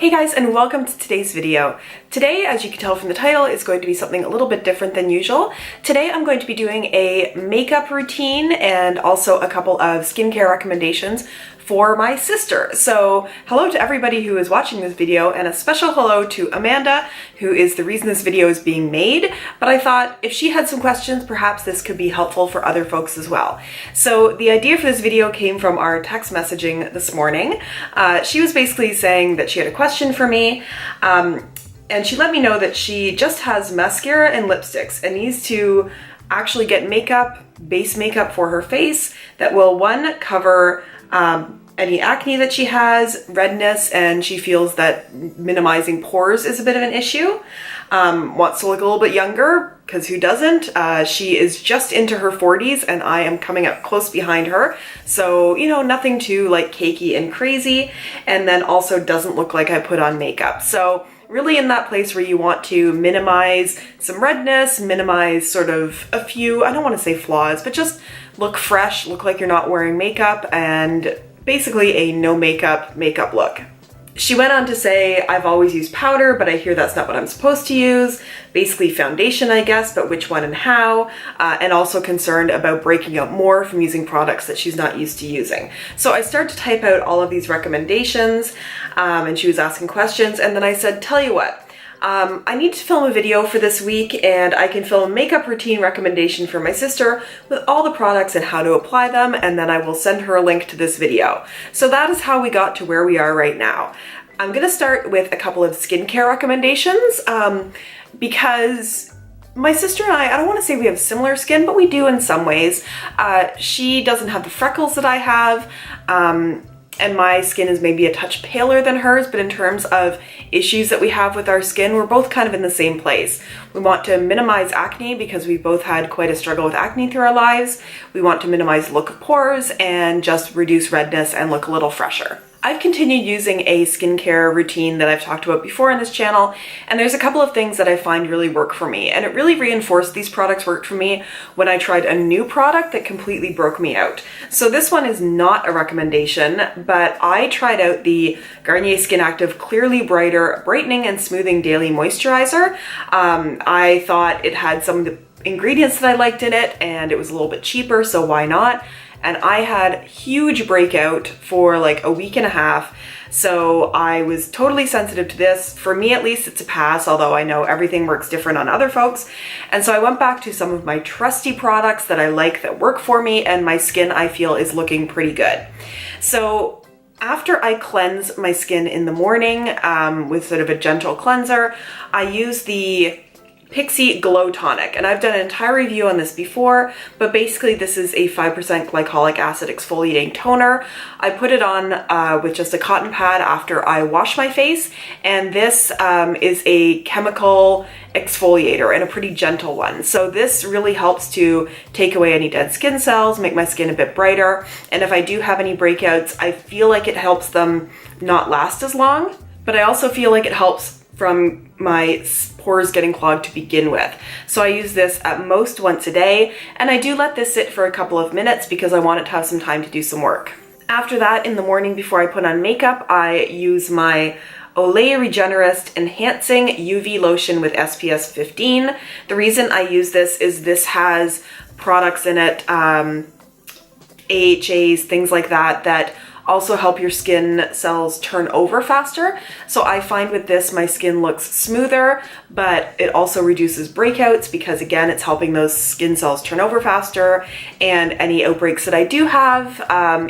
Hey guys, and welcome to today's video. Today, as you can tell from the title, is going to be something a little bit different than usual. Today I'm going to be doing a makeup routine and also a couple of skincare recommendations for my sister. So hello to everybody who is watching this video, and a special hello to Amanda, who is the reason this video is being made. But I thought if she had some questions, perhaps this could be helpful for other folks as well. So the idea for this video came from our text messaging this morning. She was basically saying that she had a question for me, and she let me know that she just has mascara and lipsticks and needs to actually get makeup, base makeup for her face that will, one, cover any acne that she has, redness, and she feels that minimizing pores is a bit of an issue. Wants to look a little bit younger, because who doesn't? She is just into her 40s and I am coming up close behind her. So, you know, nothing too like cakey and crazy, and then also doesn't look like I put on makeup. So really in that place where you want to minimize some redness, minimize sort of a few, I don't want to say flaws, but just look fresh, look like you're not wearing makeup, and basically a no makeup look. She went on to say, I've always used powder, but I hear that's not what I'm supposed to use. Basically foundation, I guess, but which one and how, and also concerned about breaking out more from using products that she's not used to using. So I started to type out all of these recommendations, and she was asking questions, and then I said, tell you what, I need to film a video for this week, and I can film a makeup routine recommendation for my sister with all the products and how to apply them, and then I will send her a link to this video. So that is how we got to where we are right now. I'm gonna start with a couple of skincare recommendations because my sister and I don't want to say we have similar skin, but we do in some ways. She doesn't have the freckles that I have, and my skin is maybe a touch paler than hers, but in terms of issues that we have with our skin, we're both kind of in the same place. We want to minimize acne because we both had quite a struggle with acne through our lives. We want to minimize look of pores and just reduce redness and look a little fresher. I've continued using a skincare routine that I've talked about before on this channel, and there's a couple of things that I find really work for me, and it really reinforced these products worked for me when I tried a new product that completely broke me out. So this one is not a recommendation, but I tried out the Garnier Skin Active Clearly Brighter Brightening and Smoothing Daily Moisturizer. I thought it had some of the ingredients that I liked in it, and it was a little bit cheaper, so why not? And I had huge breakout for like a week and a half. So I was totally sensitive to this. For me, at least, it's a pass, although I know everything works different on other folks. And so I went back to some of my trusty products that I like that work for me, and my skin, I feel, is looking pretty good. So after I cleanse my skin in the morning with sort of a gentle cleanser, I use the Pixi Glow Tonic, and I've done an entire review on this before, but basically this is a 5% glycolic acid exfoliating toner. I put it on with just a cotton pad after I wash my face, and this is a chemical exfoliator and a pretty gentle one. So this really helps to take away any dead skin cells, make my skin a bit brighter, and if I do have any breakouts, I feel like it helps them not last as long, but I also feel like it helps from my pores getting clogged to begin with. So I use this at most once a day, and I do let this sit for a couple of minutes because I want it to have some time to do some work. After that, in the morning before I put on makeup, I use my Olay Regenerist Enhancing UV Lotion with SPF 15. The reason I use this is this has products in it, AHAs, things like that, that also help your skin cells turn over faster. So I find with this, my skin looks smoother, but it also reduces breakouts because, again, it's helping those skin cells turn over faster, and any outbreaks that I do have,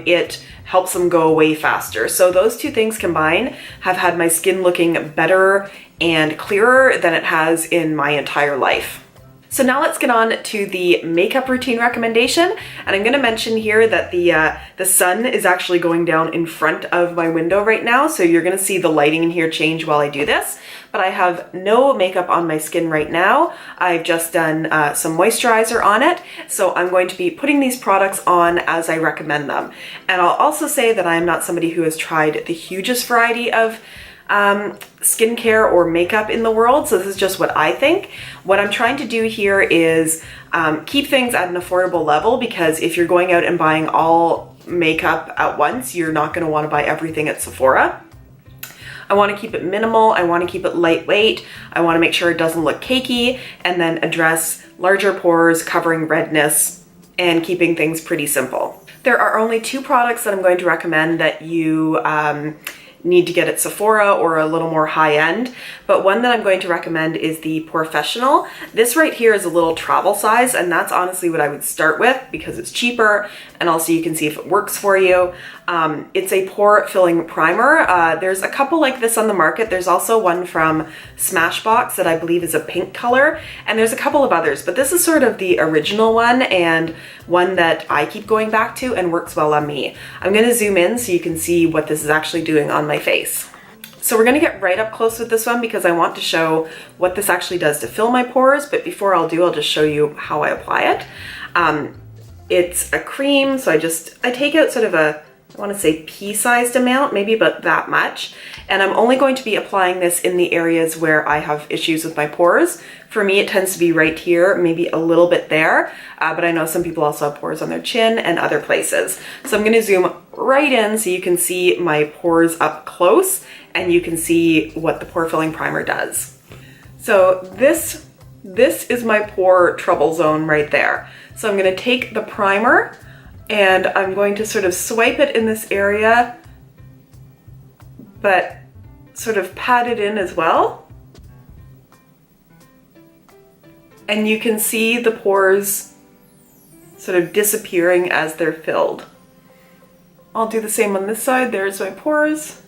it helps them go away faster. So those two things combined have had my skin looking better and clearer than it has in my entire life. So now let's get on to the makeup routine recommendation, and I'm going to mention here that the sun is actually going down in front of my window right now, so you're going to see the lighting in here change while I do this, but I have no makeup on my skin right now. I've just done some moisturizer on it, so I'm going to be putting these products on as I recommend them. And I'll also say that I'm not somebody who has tried the hugest variety of skincare or makeup in the world, so this is just what I think. What I'm trying to do here is keep things at an affordable level, because if you're going out and buying all makeup at once, you're not going to want to buy everything at Sephora. I want to keep it minimal, I want to keep it lightweight, I want to make sure it doesn't look cakey, and then address larger pores, covering redness, and keeping things pretty simple. There are only 2 products that I'm going to recommend that you need to get at Sephora or a little more high-end, but one that I'm going to recommend is the Professional. This right here is a little travel size, and that's honestly what I would start with because it's cheaper, and also you can see if it works for you. It's a pore filling primer. There's a couple like this on the market. There's also one from Smashbox that I believe is a pink color, and there's a couple of others, but this is sort of the original one and one that I keep going back to and works well on me. I'm going to zoom in so you can see what this is actually doing on my face. So we're going to get right up close with this one because I want to show what this actually does to fill my pores, but before I'll just show you how I apply it. It's a cream, so I take out sort of a, I want to say pea-sized amount, maybe about that much, and I'm only going to be applying this in the areas where I have issues with my pores. For me, it tends to be right here, maybe a little bit there, but I know some people also have pores on their chin and other places. So I'm going to zoom right in so you can see my pores up close and you can see what the pore filling primer does. So this is my pore trouble zone right there. So I'm going to take the primer and I'm going to sort of swipe it in this area, but sort of pat it in as well. And you can see the pores sort of disappearing as they're filled. I'll do the same on this side. There's my pores.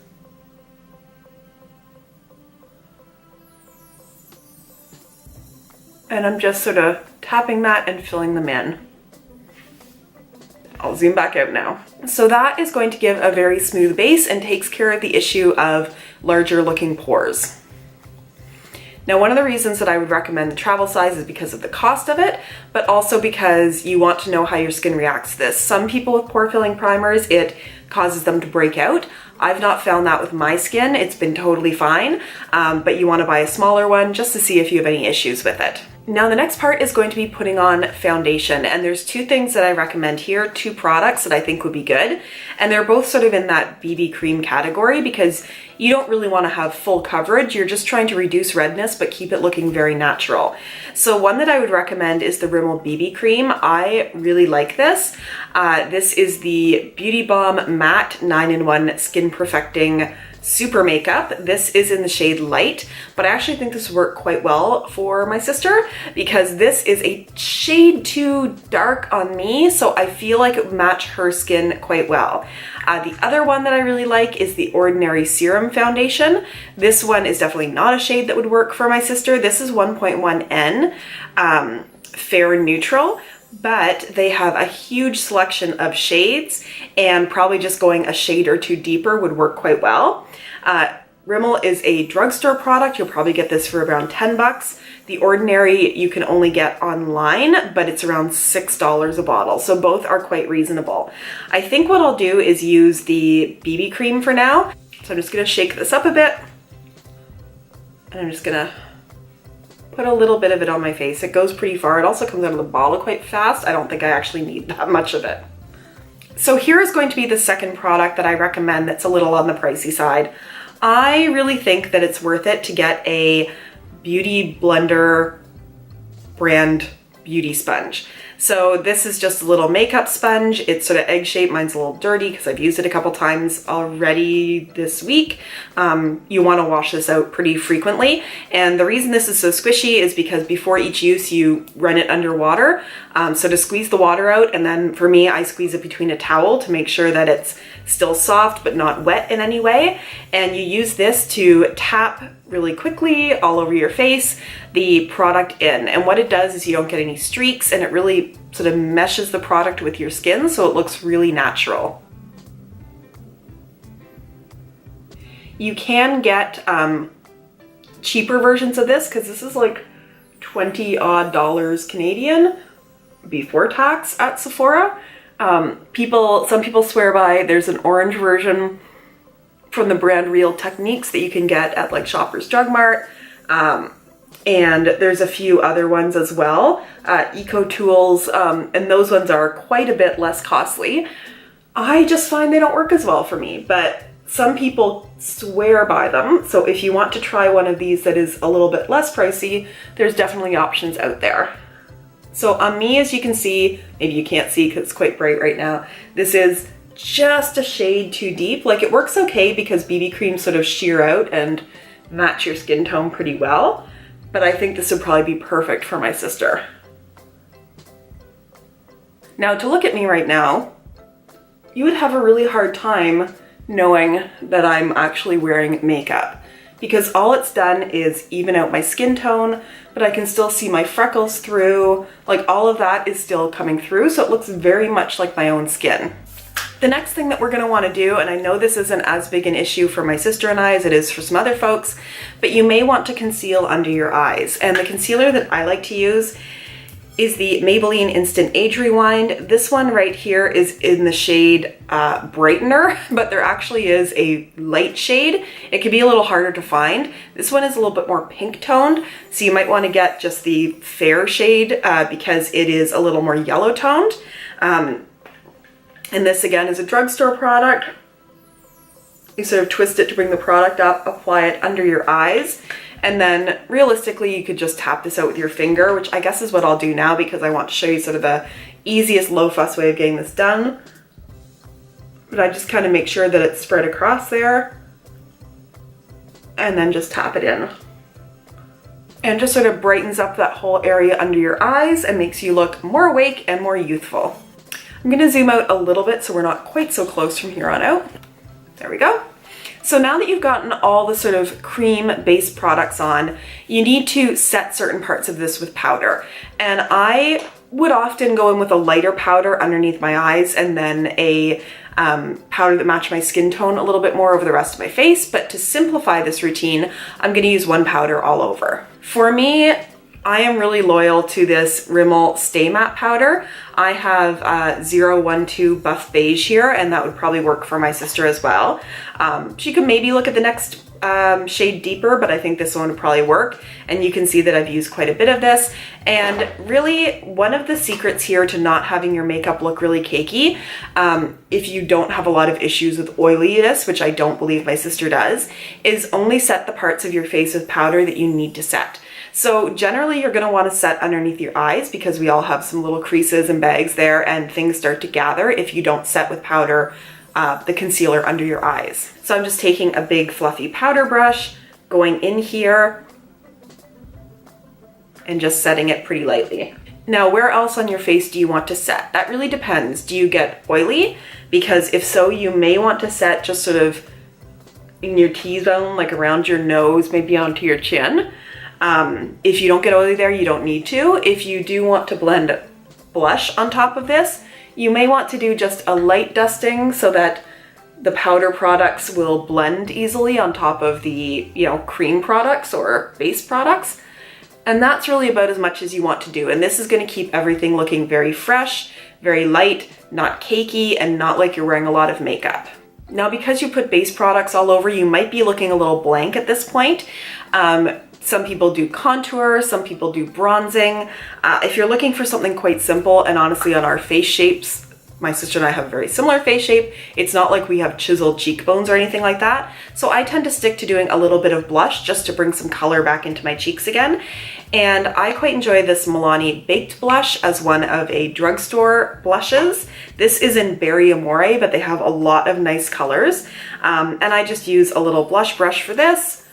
And I'm just sort of tapping that and filling them in. I'll zoom back out now. So that is going to give a very smooth base and takes care of the issue of larger looking pores. Now, one of the reasons that I would recommend the travel size is because of the cost of it, but also because you want to know how your skin reacts to this. Some people with pore filling primers, it causes them to break out. I've not found that with my skin. It's been totally fine, but you want to buy a smaller one just to see if you have any issues with it. Now the next part is going to be putting on foundation, and there's 2 things that I recommend here, 2 products that I think would be good, and they're both sort of in that BB cream category because you don't really want to have full coverage. You're just trying to reduce redness but keep it looking very natural. So one that I would recommend is the Rimmel BB cream. I really like this. This is the Beauty Balm Matte 9-in-1 Skin Perfecting Super Makeup. This is in the shade Light, but I actually think this would work quite well for my sister because this is a shade too dark on me, so I feel like it would match her skin quite well. The other one that I really like is the Ordinary Serum Foundation. This one is definitely not a shade that would work for my sister. This is 1.1N, Fair and Neutral, but they have a huge selection of shades and probably just going a shade or 2 deeper would work quite well. Rimmel is a drugstore product. You'll probably get this for around 10 bucks. The Ordinary you can only get online, but it's around $6 a bottle. So both are quite reasonable. I think what I'll do is use the BB cream for now. So I'm just gonna shake this up a bit. And I'm just gonna put a little bit of it on my face. It goes pretty far. It also comes out of the bottle quite fast. I don't think I actually need that much of it. So here is going to be the second product that I recommend that's a little on the pricey side. I really think that it's worth it to get a Beauty Blender brand beauty sponge. So this is just a little makeup sponge. It's sort of egg shaped. Mine's a little dirty because I've used it a couple times already this week. You want to wash this out pretty frequently. And the reason this is so squishy is because before each use you run it under water. So to squeeze the water out, and then for me, I squeeze it between a towel to make sure that it's still soft but not wet in any way. And you use this to tap really quickly all over your face the product in. And what it does is you don't get any streaks, and it really sort of meshes the product with your skin so it looks really natural. You can get cheaper versions of this because this is like 20 odd dollars Canadian before tax at Sephora. Some people swear by, there's an orange version from the brand Real Techniques that you can get at like Shoppers Drug Mart. And there's a few other ones as well, Eco Tools, and those ones are quite a bit less costly. I just find they don't work as well for me, but some people swear by them. So if you want to try one of these that is a little bit less pricey, there's definitely options out there. So on me, as you can see, maybe you can't see because it's quite bright right now, this is just a shade too deep. Like, it works okay because BB creams sort of sheer out and match your skin tone pretty well, but I think this would probably be perfect for my sister. Now, to look at me right now, you would have a really hard time knowing that I'm actually wearing makeup, because all it's done is even out my skin tone, but I can still see my freckles through. Like, all of that is still coming through, so it looks very much like my own skin. The next thing that we're going to want to do, and I know this isn't as big an issue for my sister and I as it is for some other folks, but you may want to conceal under your eyes. And the concealer that I like to use is the Maybelline Instant Age Rewind. This one right here is in the shade Brightener, but there actually is a light shade. It can be a little harder to find. This one is a little bit more pink toned, so you might want to get just the fair shade because it is a little more yellow toned. And this again is a drugstore product. You sort of twist it to bring the product up, apply it under your eyes, and then realistically you could just tap this out with your finger, which I guess is what I'll do now because I want to show you sort of the easiest low fuss way of getting this done. But I just kind of make sure that it's spread across there and then just tap it in. And just sort of brightens up that whole area under your eyes and makes you look more awake and more youthful. I'm going to zoom out a little bit so we're not quite so close from here on out. There we go. So now that you've gotten all the sort of cream-based products on, you need to set certain parts of this with powder. And I would often go in with a lighter powder underneath my eyes and then a powder that matched my skin tone a little bit more over the rest of my face. But to simplify this routine, I'm going to use one powder all over. For me, I am really loyal to this Rimmel Stay Matte powder. I have 012 Buff Beige here, and that would probably work for my sister as well. She could maybe look at the next shade deeper, but I think this one would probably work. And you can see that I've used quite a bit of this. And really, one of the secrets here to not having your makeup look really cakey, if you don't have a lot of issues with oiliness, which I don't believe my sister does, is only set the parts of your face with powder that you need to set. So generally you're going to want to set underneath your eyes because we all have some little creases and bags there and things start to gather if you don't set with powder the concealer under your eyes. So I'm just taking a big fluffy powder brush, going in here and just setting it pretty lightly. Now, where else on your face do you want to set? That really depends. Do you get oily? Because if so, you may want to set just sort of in your T-zone, like around your nose, maybe onto your chin. If you don't get oily there, you don't need to. If you do want to blend blush on top of this, you may want to do just a light dusting so that the powder products will blend easily on top of the, cream products or base products. And that's really about as much as you want to do. And this is going to keep everything looking very fresh, very light, not cakey, and not like you're wearing a lot of makeup. Now, because you put base products all over, you might be looking a little blank at this point. Some people do contour, some people do bronzing. If you're looking for something quite simple, and honestly on our face shapes, my sister and I have a very similar face shape. It's not like we have chiseled cheekbones or anything like that. So I tend to stick to doing a little bit of blush just to bring some color back into my cheeks again. And I quite enjoy this Milani Baked Blush as one of a drugstore blushes. This is in Berry Amore, but they have a lot of nice colors. And I just use a little blush brush for this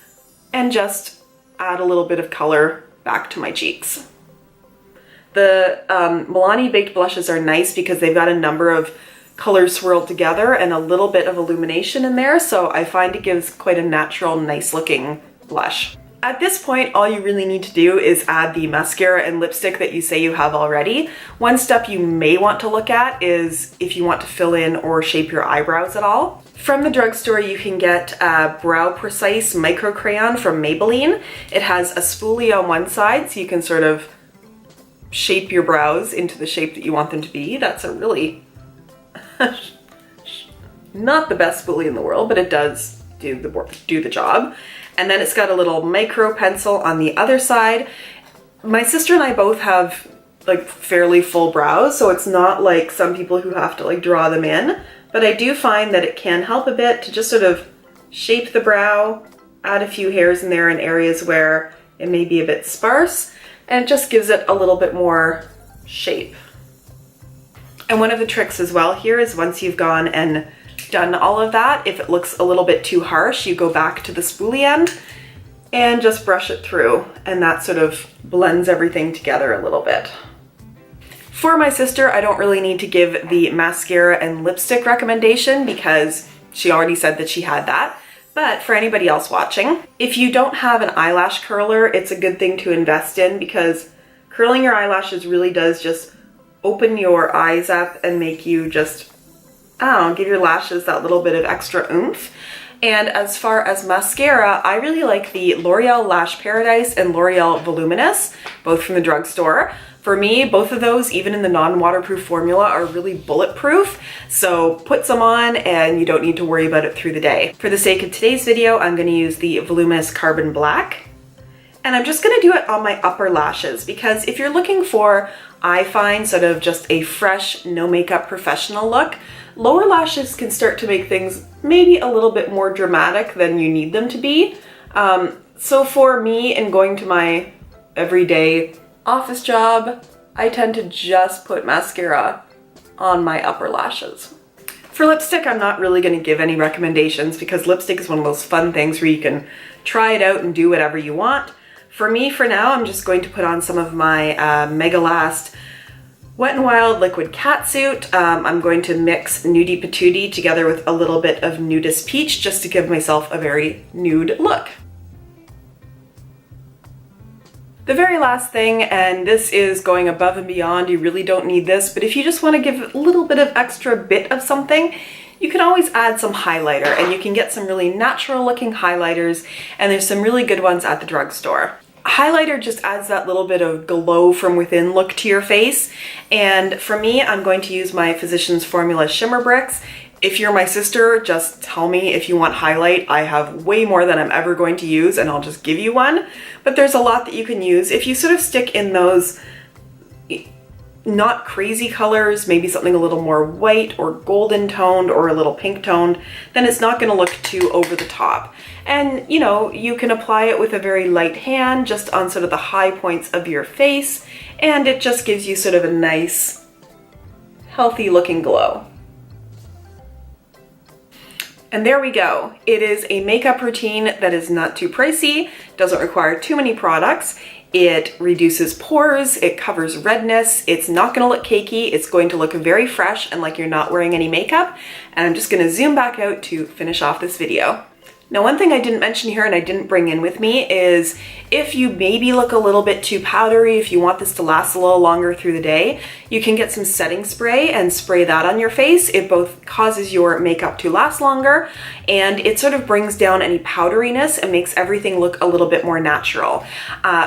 and just add a little bit of color back to my cheeks. The Milani Baked Blushes are nice because they've got a number of colors swirled together and a little bit of illumination in there, so I find it gives quite a natural, nice looking blush. At this point, all you really need to do is add the mascara and lipstick that you say you have already. One step you may want to look at is if you want to fill in or shape your eyebrows at all. From the drugstore, you can get a Brow Precise Micro Crayon from Maybelline. It has a spoolie on one side, so you can sort of shape your brows into the shape that you want them to be. That's a really not the best spoolie in the world, but it does do the job. And then it's got a little micro pencil on the other side. My sister and I both have like fairly full brows, so it's not like some people who have to like draw them in, but I do find that it can help a bit to just sort of shape the brow, add a few hairs in there in areas where it may be a bit sparse, and it just gives it a little bit more shape. And one of the tricks as well here is once you've gone and done all of that, if it looks a little bit too harsh, you go back to the spoolie end and just brush it through, and that sort of blends everything together a little bit. For my sister, I don't really need to give the mascara and lipstick recommendation because she already said that she had that. But for anybody else watching, if you don't have an eyelash curler, it's a good thing to invest in because curling your eyelashes really does just open your eyes up and make you just, I don't know, give your lashes that little bit of extra oomph. And as far as mascara, I really like the L'Oreal Lash Paradise and L'Oreal Voluminous, both from the drugstore. For me, both of those, even in the non-waterproof formula, are really bulletproof. So put some on and you don't need to worry about it through the day. For the sake of today's video, I'm going to use the Voluminous Carbon Black. And I'm just going to do it on my upper lashes because if you're looking for, I find, sort of just a fresh, no makeup professional look, lower lashes can start to make things maybe a little bit more dramatic than you need them to be. So for me, in going to my everyday office job, I tend to just put mascara on my upper lashes. For lipstick, I'm not really going to give any recommendations because lipstick is one of those fun things where you can try it out and do whatever you want. For me, for now, I'm just going to put on some of my Mega Last Wet n Wild Liquid Catsuit. I'm going to mix Nudie Patootie together with a little bit of Nudist Peach just to give myself a very nude look. The very last thing, and this is going above and beyond, you really don't need this, but if you just want to give a little bit of extra bit of something, you can always add some highlighter, and you can get some really natural looking highlighters, and there's some really good ones at the drugstore. Highlighter just adds that little bit of glow from within look to your face, and for me, I'm going to use my Physicians Formula Shimmer Bricks. If you're my sister, just tell me if you want highlight. I have way more than I'm ever going to use and I'll just give you one. But there's a lot that you can use. If you sort of stick in those not crazy colors, maybe something a little more white or golden toned or a little pink toned, then it's not going to look too over the top. And you know, you can apply it with a very light hand just on sort of the high points of your face, and it just gives you sort of a nice, healthy looking glow. And there we go. It is a makeup routine that is not too pricey, doesn't require too many products. It reduces pores, it covers redness, it's not gonna look cakey, it's going to look very fresh and like you're not wearing any makeup. And I'm just gonna zoom back out to finish off this video. Now, one thing I didn't mention here and I didn't bring in with me is if you maybe look a little bit too powdery, if you want this to last a little longer through the day, you can get some setting spray and spray that on your face. It both causes your makeup to last longer and it sort of brings down any powderiness and makes everything look a little bit more natural.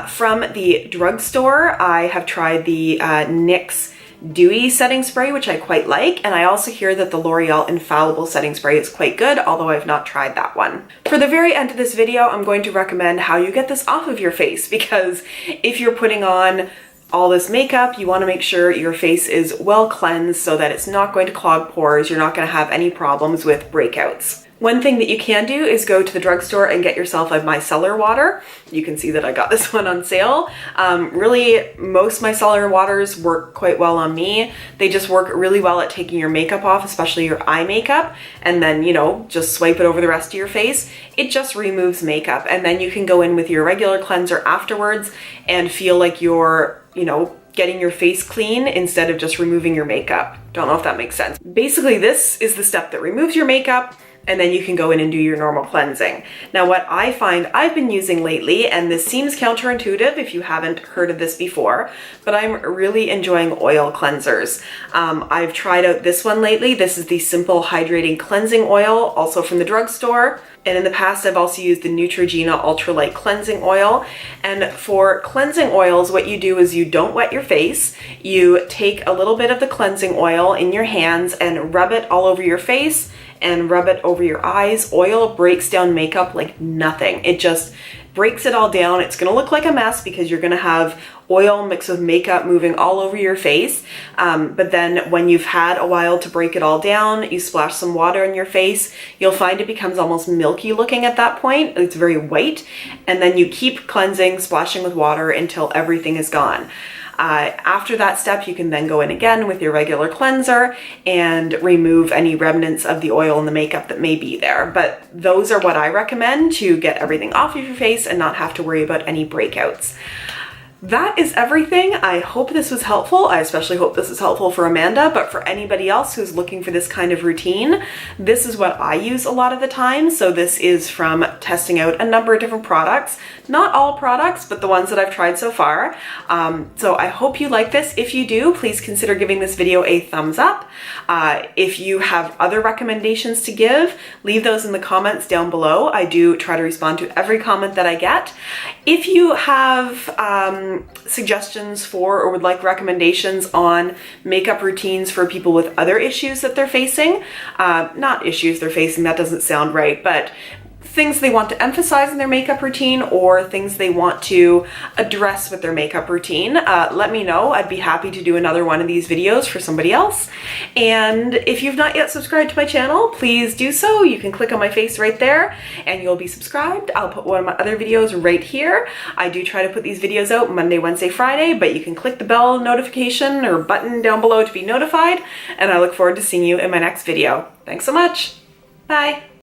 From the drugstore, I have tried the NYX Dewy setting spray, which I quite like, and I also hear that the L'Oreal Infallible setting spray is quite good, although I've not tried that one. For the very end of this video, I'm going to recommend how you get this off of your face, because if you're putting on all this makeup, you want to make sure your face is well cleansed so that it's not going to clog pores, you're not going to have any problems with breakouts. One thing that you can do is go to the drugstore and get yourself a micellar water. You can see that I got this one on sale. Really, most micellar waters work quite well on me. They just work really well at taking your makeup off, especially your eye makeup, and then, you know, just swipe it over the rest of your face. It just removes makeup, and then you can go in with your regular cleanser afterwards and feel like you're, you know, getting your face clean instead of just removing your makeup. Don't know if that makes sense. Basically, this is the step that removes your makeup, and then you can go in and do your normal cleansing. Now, what I find I've been using lately, and this seems counterintuitive if you haven't heard of this before, but I'm really enjoying oil cleansers. I've tried out this one lately. This is the Simple Hydrating Cleansing Oil, also from the drugstore. And in the past, I've also used the Neutrogena Ultralight Cleansing Oil. And for cleansing oils, what you do is you don't wet your face. You take a little bit of the cleansing oil in your hands and rub it all over your face and rub it over your eyes. Oil breaks down makeup like nothing. It just breaks it all down. It's gonna look like a mess because you're gonna have oil mixed with makeup moving all over your face. But then when you've had a while to break it all down, you splash some water in your face, you'll find it becomes almost milky looking at that point. It's very white. And then you keep cleansing, splashing with water until everything is gone. After that step, you can then go in again with your regular cleanser and remove any remnants of the oil and the makeup that may be there. But those are what I recommend to get everything off of your face and not have to worry about any breakouts. That is everything. I hope this was helpful. I especially hope this is helpful for Amanda, but for anybody else who's looking for this kind of routine, this is what I use a lot of the time. So this is from testing out a number of different products. Not all products, but the ones that I've tried so far. So I hope you like this. If you do, please consider giving this video a thumbs up. If you have other recommendations to give, leave those in the comments down below. I do try to respond to every comment that I get. If you have suggestions for or would like recommendations on makeup routines for people with other issues that they're facing, not issues they're facing, that doesn't sound right, but things they want to emphasize in their makeup routine or things they want to address with their makeup routine, let me know. I'd be happy to do another one of these videos for somebody else. And if you've not yet subscribed to my channel, please do so. You can click on my face right there and you'll be subscribed. I'll put one of my other videos right here. I do try to put these videos out Monday, Wednesday, Friday, but you can click the bell notification or button down below to be notified. And I look forward to seeing you in my next video. Thanks so much. Bye.